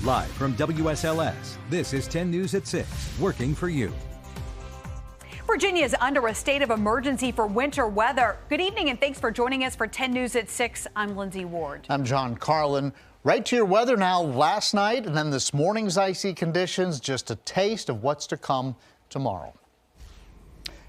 Live from WSLS, this is 10 News at 6, working for you. Virginia is under a state of emergency for winter weather. Good evening and thanks for joining us for 10 News at 6. I'm Lindsay Ward. I'm John Carlin. Right to your weather now. Last night and then this morning's icy conditions, just a taste of what's to come tomorrow.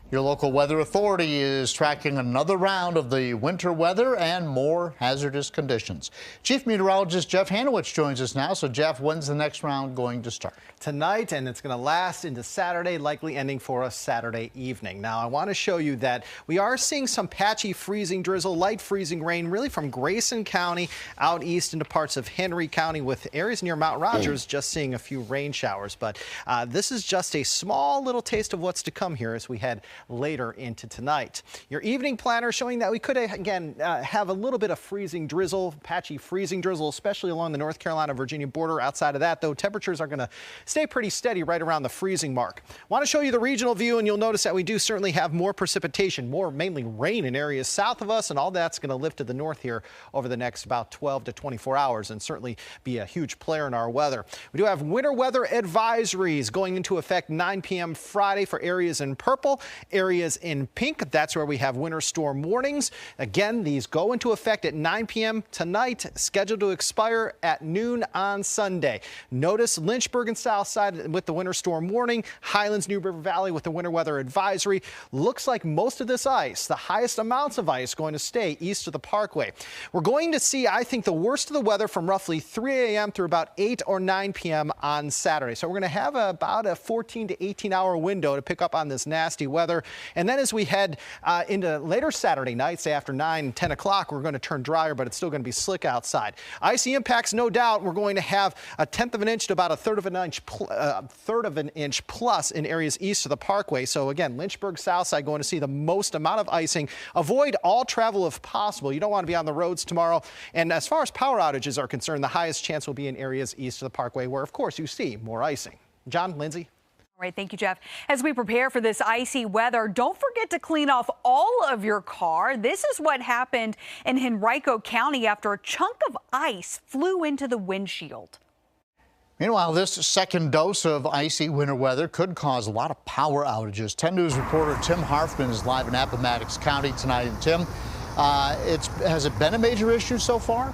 Your local weather authority is tracking another round of the winter weather and more hazardous conditions. Chief Meteorologist Jeff Hanowitz joins us now. So, Jeff, when's the next round going to start? Tonight, and it's going to last into Saturday, likely ending for us Saturday evening. Now, I want to show you that we are seeing some patchy freezing drizzle, light freezing rain, really from Grayson County out east into parts of Henry County, with areas near Mount Rogers just seeing a few rain showers. But this is just a small little taste of what's to come here as we head later into tonight. Your evening planner showing that we could again have a little bit of freezing drizzle, patchy freezing drizzle, especially along the North Carolina-Virginia border. Outside of that, though, temperatures are going to stay pretty steady right around the freezing mark. Want to show you the regional view, and you'll notice that we do certainly have more precipitation, more mainly rain in areas south of us, and all that's going to lift to the north here over the next about 12 to 24 hours and certainly be a huge player in our weather. We do have winter weather advisories going into effect 9 p.m. Friday for areas in purple, areas in pink. That's where we have winter storm warnings. Again, these go into effect at 9 p.m. tonight, scheduled to expire at noon on Sunday. Notice Lynchburg and Southside with the winter storm warning, Highlands, New River Valley with the winter weather advisory. Looks like most of this ice, the highest amounts of ice, going to stay east of the Parkway. We're going to see, I think, the worst of the weather from roughly 3 a.m. through about 8 or 9 p.m. on Saturday. So we're going to have about a 14 to 18 hour window to pick up on this nasty weather. And then as we head into later Saturday night, say after 9, 10 o'clock, we're going to turn drier, but it's still going to be slick outside. Icy impacts, no doubt. We're going to have a 1/10 of an inch to about a third of an inch plus in areas east of the Parkway. So again, Lynchburg, Southside going to see the most amount of icing. Avoid all travel if possible. You don't want to be on the roads tomorrow. And as far as power outages are concerned, the highest chance will be in areas east of the Parkway, where, of course, you see more icing. John, Lindsay. All right, thank you, Jeff. As we prepare for this icy weather, don't forget to clean off all of your car. This is what happened in Henrico County after a chunk of ice flew into the windshield. Meanwhile, this second dose of icy winter weather could cause a lot of power outages. 10 News reporter Tim Harfman is live in Appomattox County tonight. And Tim, has it been a major issue so far?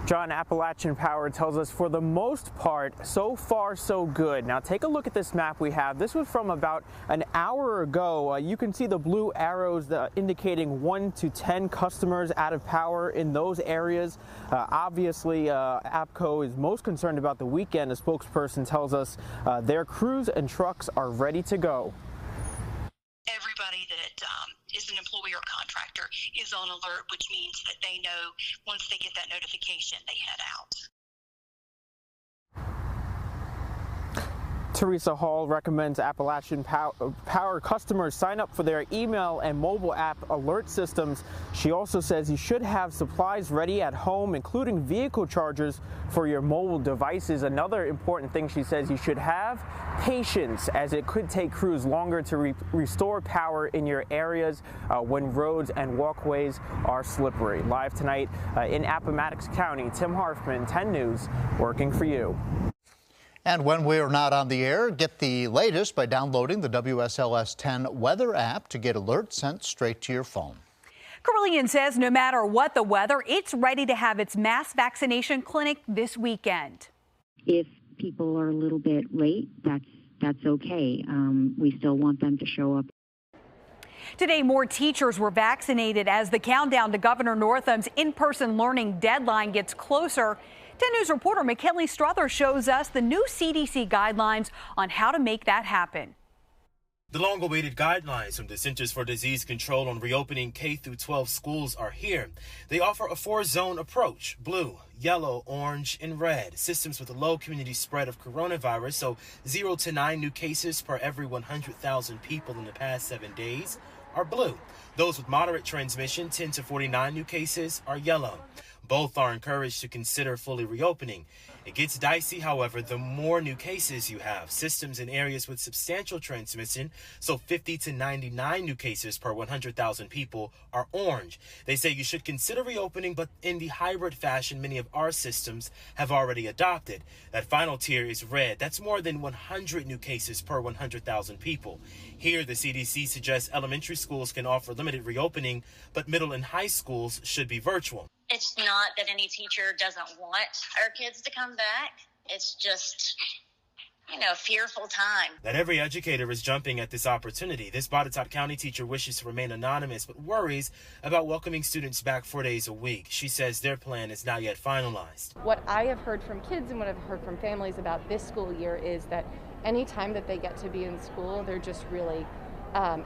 John, Appalachian Power tells us for the most part, so far so good. Now take a look at this map we have. This was from about an hour ago. You can see the blue arrows indicating 1 to 10 customers out of power in those areas. Obviously, APCO is most concerned about the weekend. A spokesperson tells us their crews and trucks are ready to go. Everybody that is an employee or contractor is on alert, which means that they know once they get that notification, they head out. Teresa Hall recommends Appalachian Power customers sign up for their email and mobile app alert systems. She also says you should have supplies ready at home, including vehicle chargers for your mobile devices. Another important thing she says you should have patience, as it could take crews longer to restore power in your areas when roads and walkways are slippery. Live tonight in Appomattox County, Tim Harfman, 10 News, working for you. And when we're not on the air, get the latest by downloading the WSLS 10 weather app to get alerts sent straight to your phone. Carillion says no matter what the weather, it's ready to have its mass vaccination clinic this weekend. If people are a little bit late, that's okay. We still want them to show up. Today, more teachers were vaccinated as the countdown to Governor Northam's in-person learning deadline gets closer. 10 News reporter McKinley Strother shows us the new CDC guidelines on how to make that happen. The long-awaited guidelines from the Centers for Disease Control on reopening K-12 schools are here. They offer a 4-zone approach: blue, yellow, orange, and red. Systems with a low community spread of coronavirus, so 0 to 9 new cases per every 100,000 people in the past 7 days, are blue. Those with moderate transmission, 10 to 49 new cases, are yellow. Both are encouraged to consider fully reopening. It gets dicey, however, the more new cases you have. Systems in areas with substantial transmission, so 50 to 99 new cases per 100,000 people, are orange. They say you should consider reopening, but in the hybrid fashion many of our systems have already adopted. That final tier is red. That's more than 100 new cases per 100,000 people. Here, the CDC suggests elementary schools can offer limited reopening, but middle and high schools should be virtual. It's not that any teacher doesn't want our kids to come back. It's just, a fearful time. That every educator is jumping at this opportunity. This Botetourt County teacher wishes to remain anonymous, but worries about welcoming students back 4 days a week. She says their plan is not yet finalized. What I have heard from kids and what I've heard from families about this school year is that any time that they get to be in school, they're just really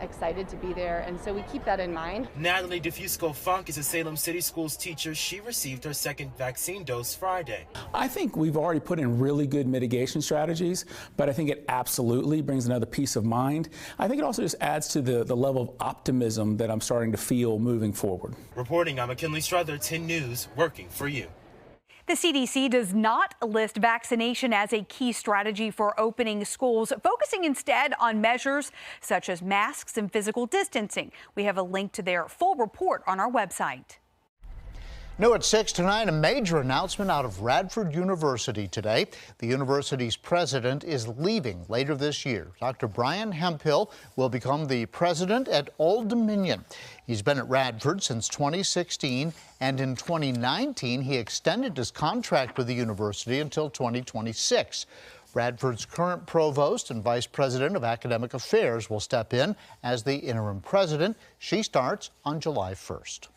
excited to be there, and so we keep that in mind. Natalie DeFusco-Funk is a Salem City Schools teacher. She received her second vaccine dose Friday. I think we've already put in really good mitigation strategies, but I think it absolutely brings another peace of mind. I think it also just adds to the level of optimism that I'm starting to feel moving forward. Reporting, I'm McKinley Struther, 10 News, working for you. The CDC does not list vaccination as a key strategy for opening schools, focusing instead on measures such as masks and physical distancing. We have a link to their full report on our website. New at 6 tonight, a major announcement out of Radford University today. The university's president is leaving later this year. Dr. Brian Hemphill will become the president at Old Dominion. He's been at Radford since 2016, and in 2019, he extended his contract with the university until 2026. Radford's current provost and vice president of academic affairs will step in as the interim president. She starts on July 1st.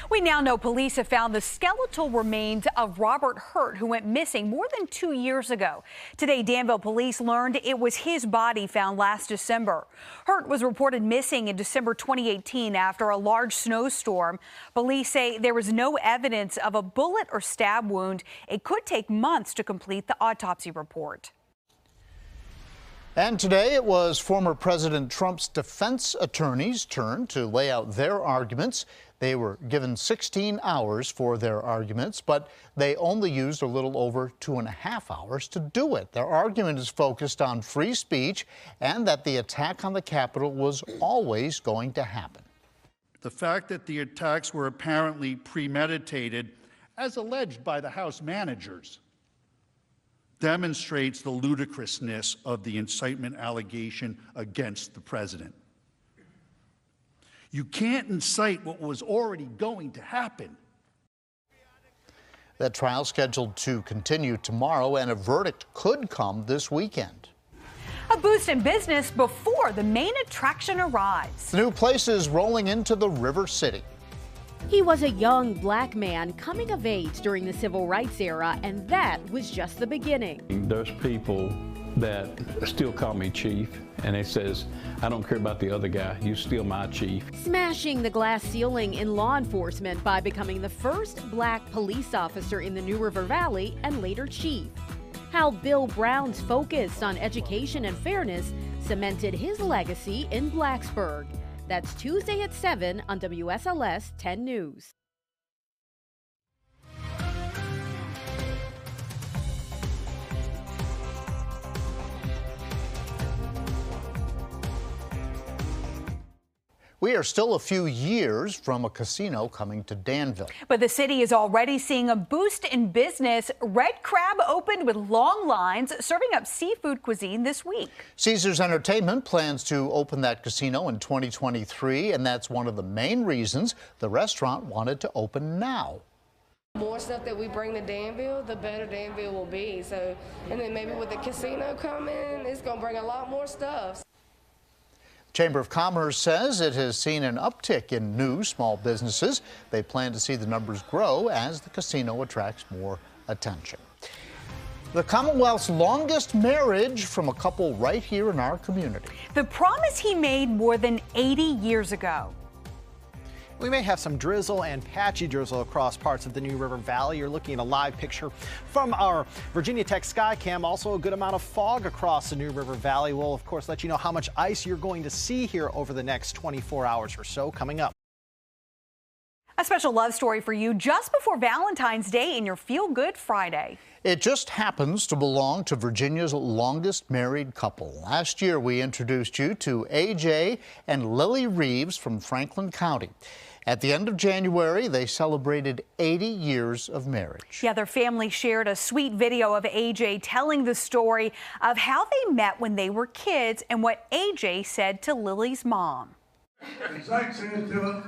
We now know police have found the skeletal remains of Robert Hurt, who went missing more than 2 years ago. Today, Danville police learned it was his body found last December. Hurt was reported missing in December 2018 after a large snowstorm. Police say there was no evidence of a bullet or stab wound. It could take months to complete the autopsy report. And today it was former President Trump's defense attorneys' turn to lay out their arguments. They were given 16 hours for their arguments, but they only used a little over 2.5 hours to do it. Their argument is focused on free speech and that the attack on the Capitol was always going to happen. The fact that the attacks were apparently premeditated, as alleged by the House managers, demonstrates the ludicrousness of the incitement allegation against the president. You can't incite what was already going to happen. That trial scheduled to continue tomorrow, and a verdict could come this weekend. A boost in business before the main attraction arrives. The new place is rolling into the River City. He was a young black man coming of age during the civil rights era, and that was just the beginning. There's people that still call me chief, and it says, I don't care about the other guy, you still my chief. Smashing the glass ceiling in law enforcement by becoming the first black police officer in the New River Valley and later chief. How Bill Brown's focus on education and fairness cemented his legacy in Blacksburg. That's Tuesday at 7 on WSLS 10 News. We are still a few years from a casino coming to Danville. But the city is already seeing a boost in business. Red Crab opened with long lines, serving up seafood cuisine this week. Caesars Entertainment plans to open that casino in 2023, and that's one of the main reasons the restaurant wanted to open now. The more stuff that we bring to Danville, the better Danville will be. So, and then maybe with the casino coming, it's going to bring a lot more stuff. Chamber of Commerce says it has seen an uptick in new small businesses. They plan to see the numbers grow as the casino attracts more attention. The Commonwealth's longest marriage from a couple right here in our community. The promise he made more than 80 years ago. We may have some drizzle and patchy drizzle across parts of the New River Valley. You're looking at a live picture from our Virginia Tech Skycam. Also a good amount of fog across the New River Valley. We'll, of course, let you know how much ice you're going to see here over the next 24 hours or so coming up. A special love story for you just before Valentine's Day in your Feel Good Friday. It just happens to belong to Virginia's longest married couple. Last year, we introduced you to AJ and Lily Reeves from Franklin County. At the end of January, they celebrated 80 years of marriage. Yeah, their family shared a sweet video of AJ telling the story of how they met when they were kids and what AJ said to Lily's mom. Zach said to her,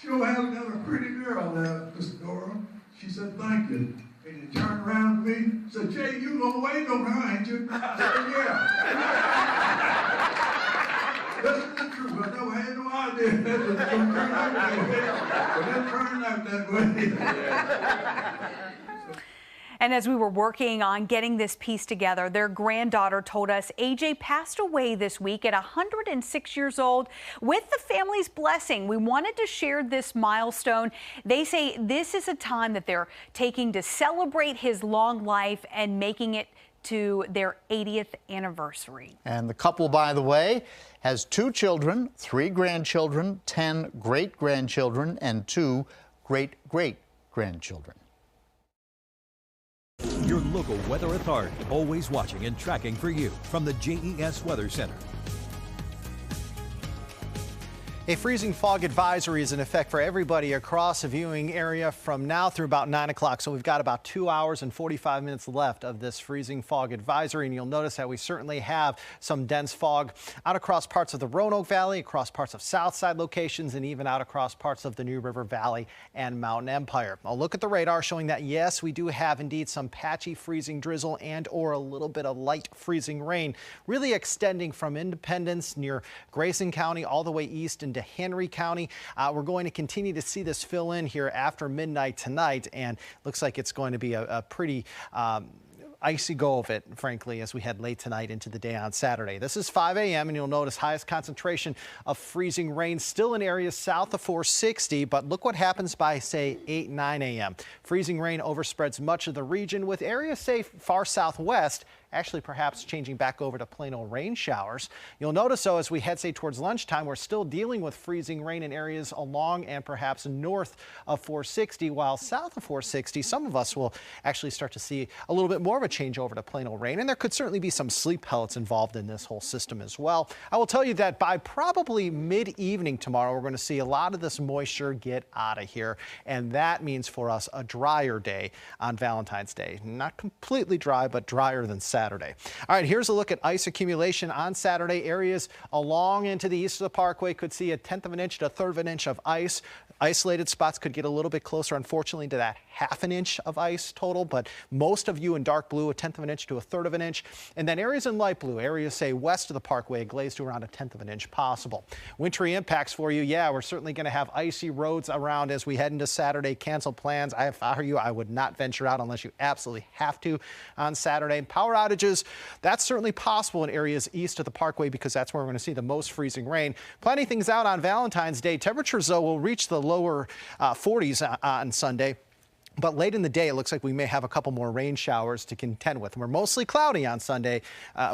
"Sure have another pretty girl there, Miss Dora." She said, "Thank you." And he turned around to me and said, "Jay, you gonna wait on her, ain't you?" I said, "Yeah." That's the truth. I know I had no idea that was going to turn out that way. But it turned out that way. And as we were working on getting this piece together, their granddaughter told us AJ passed away this week at 106 years old. With the family's blessing, we wanted to share this milestone. They say this is a time that they're taking to celebrate his long life and making it to their 80th anniversary. And the couple, by the way, has 2 children, 3 grandchildren, 10 great-grandchildren, and 2 great-great-grandchildren. Your local weather authority, always watching and tracking for you from the JES Weather Center. A freezing fog advisory is in effect for everybody across the viewing area from now through about 9 o'clock. So we've got about 2 hours and 45 minutes left of this freezing fog advisory. And you'll notice that we certainly have some dense fog out across parts of the Roanoke Valley, across parts of Southside locations, and even out across parts of the New River Valley and Mountain Empire. I'll look at the radar showing that, yes, we do have indeed some patchy freezing drizzle and or a little bit of light freezing rain, really extending from Independence near Grayson County all the way east into Henry County. We're going to continue to see this fill in here after midnight tonight, and looks like it's going to be a pretty icy go of it, frankly, as we head late tonight into the day on Saturday. This is 5 a.m. and you'll notice highest concentration of freezing rain still in areas south of 460, but look what happens by, say, 8, 9 a.m. Freezing rain overspreads much of the region with areas, say, far southwest actually perhaps changing back over to plain old rain showers. You'll notice, though, as we head, say, towards lunchtime, we're still dealing with freezing rain in areas along and perhaps north of 460, while south of 460, some of us will actually start to see a little bit more of a change over to plain old rain, and there could certainly be some sleet pellets involved in this whole system as well. I will tell you that by probably mid-evening tomorrow, we're going to see a lot of this moisture get out of here, and that means for us a drier day on Valentine's Day. Not completely dry, but drier than Saturday. All right, here's a look at ice accumulation on Saturday. Areas along into the east of the Parkway could see 1/10 of an inch to 1/3 of an inch of ice. Isolated spots could get a little bit closer, unfortunately, to that 1/2 an inch of ice total, but most of you in dark blue, 1/10 of an inch to 1/3 of an inch. And then areas in light blue, areas, say, west of the Parkway, glazed to around 1/10 of an inch possible. Wintry impacts for you. Yeah, we're certainly going to have icy roads around as we head into Saturday. Cancel plans. If I were you, I would not venture out unless you absolutely have to on Saturday. Power outages, that's certainly possible in areas east of the Parkway because that's where we're going to see the most freezing rain. Planning things out on Valentine's Day. Temperatures, though, will reach the lower 40s on Sunday. But late in the day, it looks like we may have a couple more rain showers to contend with. We're mostly cloudy on Sunday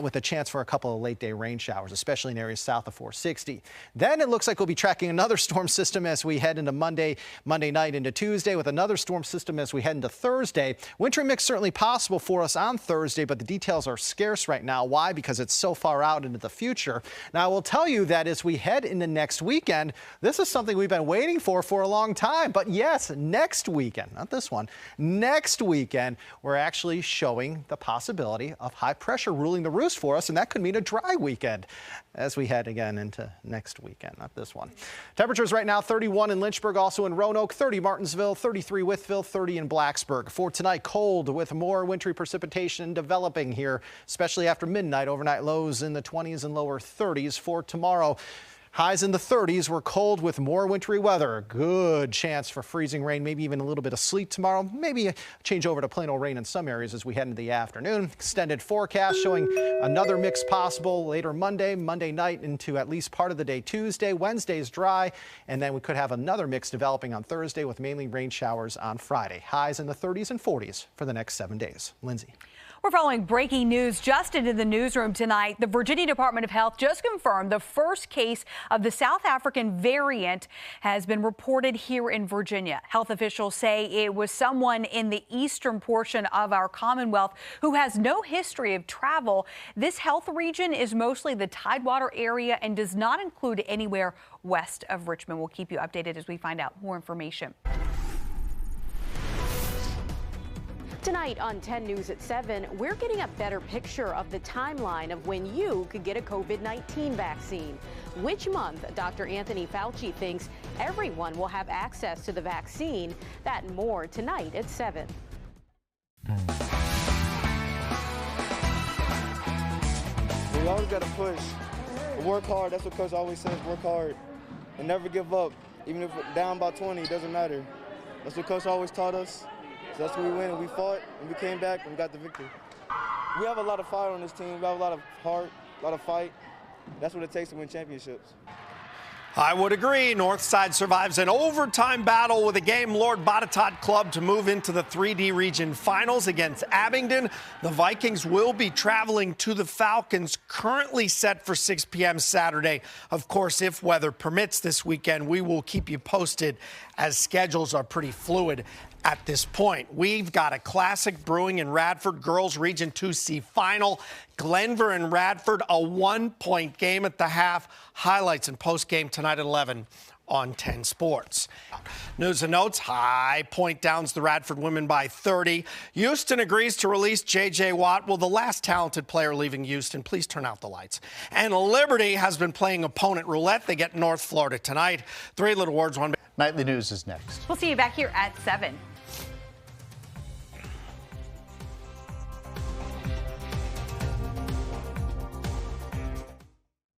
with a chance for a couple of late day rain showers, especially in areas south of 460. Then it looks like we'll be tracking another storm system as we head into Monday night into Tuesday, with another storm system as we head into Thursday. Wintry mix certainly possible for us on Thursday, but the details are scarce right now. Why? Because it's so far out into the future. Now, I will tell you that as we head into next weekend, this is something we've been waiting for a long time. But yes, next weekend, not this one. Next weekend, we're actually showing the possibility of high pressure ruling the roost for us, and that could mean a dry weekend as we head again into next weekend, not this one. Temperatures right now 31 in Lynchburg, also in Roanoke, 30 Martinsville, 33 Wytheville, 30 in Blacksburg. For tonight, cold with more wintry precipitation developing here, especially after midnight. Overnight lows in the 20s and lower 30s. For tomorrow, highs in the 30s. We're cold with more wintry weather. Good chance for freezing rain, maybe even a little bit of sleet tomorrow. Maybe a change over to plain old rain in some areas as we head into the afternoon. Extended forecast showing another mix possible later Monday night into at least part of the day Tuesday. Wednesday's dry, and then we could have another mix developing on Thursday with mainly rain showers on Friday. Highs in the 30s and 40s for the next 7 days. Lindsay. We're following breaking news just into the newsroom tonight. The Virginia Department of Health just confirmed the first case of the South African variant has been reported here in Virginia. Health officials say it was someone in the eastern portion of our Commonwealth who has no history of travel. This health region is mostly the Tidewater area and does not include anywhere west of Richmond. We'll keep you updated as we find out more information. Tonight on 10 News at 7, we're getting a better picture of the timeline of when you could get a COVID-19 vaccine. Which month Dr. Anthony Fauci thinks everyone will have access to the vaccine. That and more tonight at 7. We always got to push. Work hard. That's what Coach always says, work hard and never give up. Even if we're down by 20, it doesn't matter. That's what Coach always taught us. So that's what we win, and we fought, and we came back, and we got the victory. We have a lot of fire on this team. We have a lot of heart, a lot of fight. That's what it takes to win championships. I would agree. Northside survives an overtime battle with a game Lord Botetourt club to move into the 3D region finals against Abingdon. The Vikings will be traveling to the Falcons, currently set for 6 p.m. Saturday. Of course, if weather permits this weekend, we will keep you posted as schedules are pretty fluid at this point. We've got a classic brewing in Radford girls Region 2C final. Glenver and Radford, a 1-point game at the half. Highlights and post-game tonight at 11 on 10 Sports. News and notes, High Point downs the Radford women by 30. Houston agrees to release J.J. Watt. Well, the last talented player leaving Houston. Please turn out the lights. And Liberty has been playing opponent roulette. They get North Florida tonight. 3 little words, 1. Nightly News is next. We'll see you back here at 7.